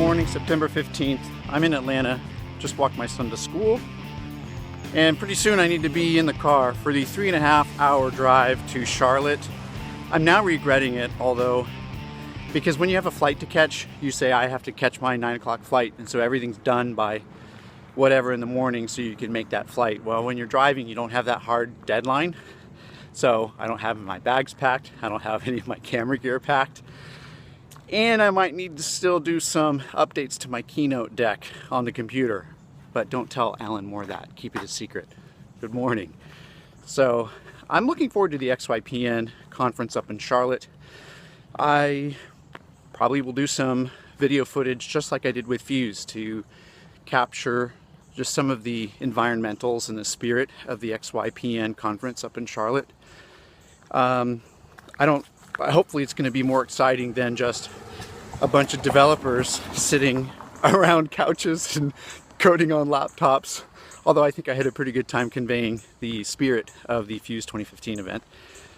morning, September 15th. I'm in Atlanta, just walked my son to school, and pretty soon I need to be in the car for the 3.5-hour drive to Charlotte. I'm now regretting it, although, because when you have a flight to catch, you say I have to catch my 9 o'clock flight, and so everything's done by whatever in the morning so you can make that flight. Well, when you're driving, you don't have that hard deadline, so I don't have my bags packed, I don't have any of my camera gear packed, and I might need to still do some updates to my Keynote deck on the computer. But don't tell Alan more of that. Keep it a secret. Good morning. So I'm looking forward to the XYPN conference up in Charlotte. I probably will do some video footage just like I did with Fuse to capture just some of the environmentals and the spirit of the XYPN conference up in Charlotte. Hopefully it's going to be more exciting than just a bunch of developers sitting around couches and coding on laptops, although I think I had a pretty good time conveying the spirit of the Fuse 2015 event.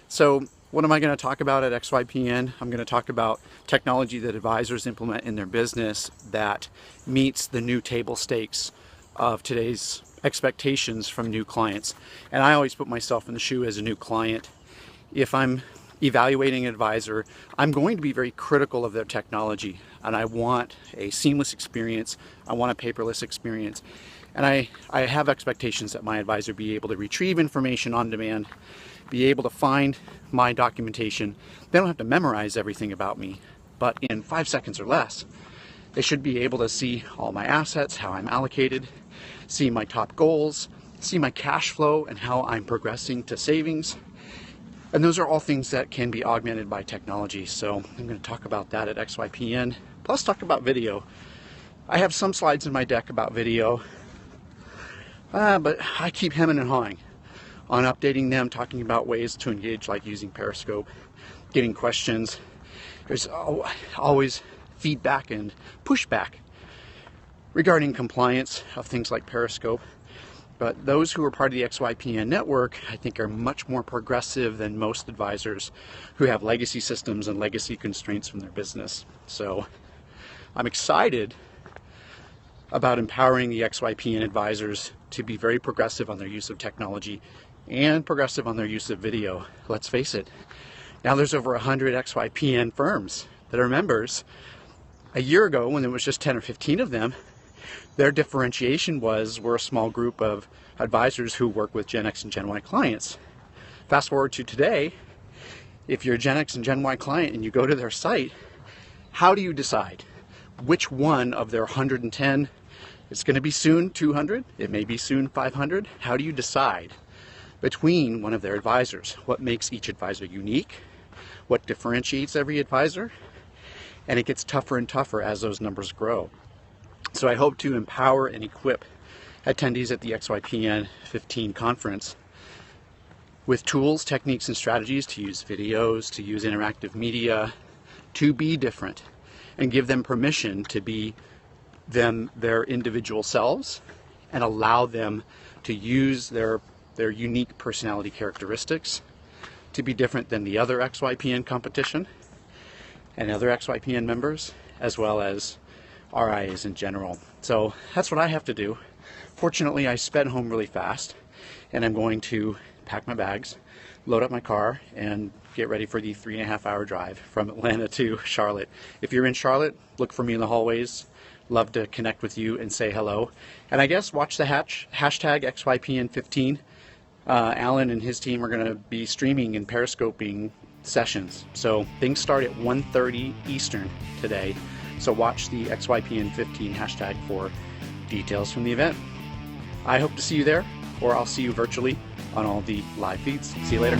So what am I going to talk about at XYPN? I'm going to talk about technology that advisors implement in their business that meets the new table stakes of today's expectations from new clients. And I always put myself in the shoe as a new client. If I'm evaluating an advisor, I'm going to be very critical of their technology, and I want a seamless experience. I want a paperless experience, and I have expectations that my advisor be able to retrieve information on demand, be able to find my documentation. They don't have to memorize everything about me, but in 5 seconds or less, they should be able to see all my assets, how I'm allocated, see my top goals, see my cash flow and how I'm progressing to savings. And those are all things that can be augmented by technology. So I'm going to talk about that at XYPN, plus talk about video. I have some slides in my deck about video, but I keep hemming and hawing on updating them, talking about ways to engage, like using Periscope, getting questions. There's always feedback and pushback regarding compliance of things like Periscope. But those who are part of the XYPN network, I think, are much more progressive than most advisors who have legacy systems and legacy constraints from their business. So I'm excited about empowering the XYPN advisors to be very progressive on their use of technology and progressive on their use of video. Let's face it, now there's over 100 XYPN firms that are members. A year ago, when there was just 10 or 15 of them, their differentiation was we're a small group of advisors who work with Gen X and Gen Y clients. Fast forward to today, if you're a Gen X and Gen Y client and you go to their site, how do you decide which one of their 110, it's going to be soon 200, it may be soon 500, how do you decide between one of their advisors? What makes each advisor unique? What differentiates every advisor? And it gets tougher and tougher as those numbers grow. So I hope to empower and equip attendees at the XYPN 15 conference with tools, techniques, and strategies to use videos, to use interactive media, to be different, and give them permission to be their individual selves and allow them to use their unique personality characteristics to be different than the other XYPN competition and other XYPN members, as well as RIAs in general. So that's what I have to do. Fortunately, I sped home really fast, and I'm going to pack my bags, load up my car, and get ready for the 3.5-hour drive from Atlanta to Charlotte. If you're in Charlotte, look for me in the hallways. Love to connect with you and say hello. And I guess watch the hashtag XYPN15. Alan and his team are going to be streaming and periscoping sessions. So things start at 1:30 Eastern today. So watch the XYPN15 hashtag for details from the event. I hope to see you there, or I'll see you virtually on all the live feeds. See you later.